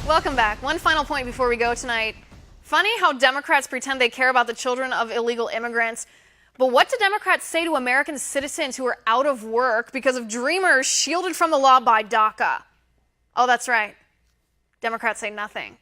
Welcome back. One final point before we go tonight. Funny how Democrats pretend they care about the children of illegal immigrants, but what do Democrats say to American citizens who are out of work because of dreamers shielded from the law by DACA? Oh, that's right. Democrats say nothing.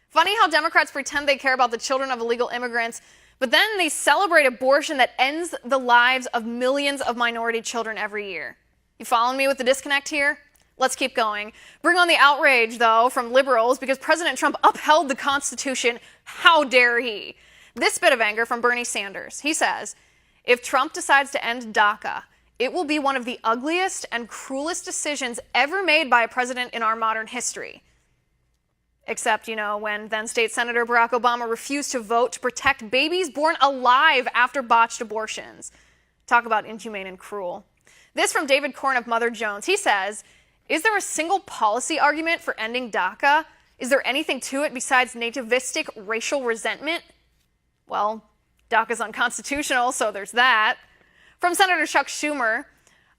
Funny how Democrats pretend they care about the children of illegal immigrants, but then they celebrate abortion that ends the lives of millions of minority children every year. You following me with the disconnect here? Let's keep going. Bring on the outrage, though, from liberals because President Trump upheld the Constitution. How dare he? This bit of anger from Bernie Sanders. He says, if Trump decides to end DACA, it will be one of the ugliest and cruelest decisions ever made by a president in our modern history. Except, when then State Senator Barack Obama refused to vote to protect babies born alive after botched abortions. Talk about inhumane and cruel. This from David Corn of Mother Jones. He says, is there a single policy argument for ending DACA? Is there anything to it besides nativistic racial resentment? Well, DACA's unconstitutional, so there's that. From Senator Chuck Schumer,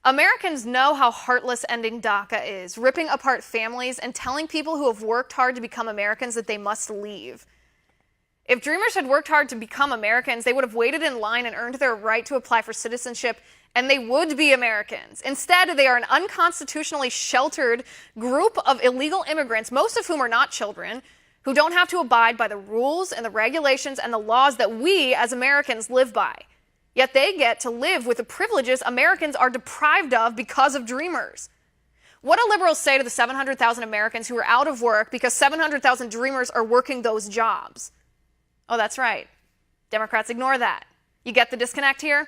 Americans know how heartless ending DACA is, ripping apart families and telling people who have worked hard to become Americans that they must leave. If dreamers had worked hard to become Americans, they would have waited in line and earned their right to apply for citizenship, and they would be Americans. Instead, they are an unconstitutionally sheltered group of illegal immigrants, most of whom are not children, who don't have to abide by the rules and the regulations and the laws that we as Americans live by. Yet they get to live with the privileges Americans are deprived of because of dreamers. What do liberals say to the 700,000 Americans who are out of work because 700,000 dreamers are working those jobs? Oh, that's right. Democrats ignore that. You get the disconnect here?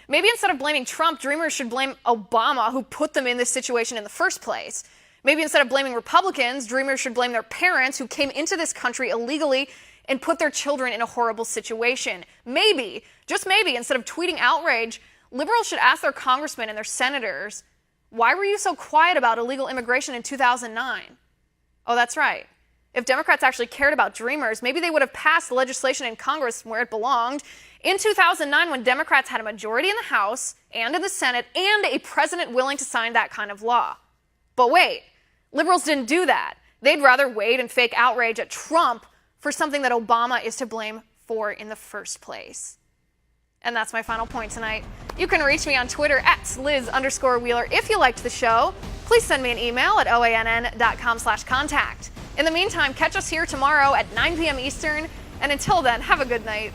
Maybe instead of blaming Trump, dreamers should blame Obama, who put them in this situation in the first place. Maybe instead of blaming Republicans, dreamers should blame their parents who came into this country illegally and put their children in a horrible situation. Maybe, just maybe, instead of tweeting outrage, liberals should ask their congressmen and their senators, why were you so quiet about illegal immigration in 2009? Oh, that's right. If Democrats actually cared about dreamers, maybe they would have passed the legislation in Congress where it belonged. In 2009, when Democrats had a majority in the House and in the Senate and a president willing to sign that kind of law. But wait, liberals didn't do that. They'd rather wait and fake outrage at Trump for something that Obama is to blame for in the first place. And that's my final point tonight. You can reach me on Twitter at Liz_Wheeler. If you liked the show, please send me an email at oann.com/contact. In the meantime, catch us here tomorrow at 9 p.m. Eastern. And until then, have a good night.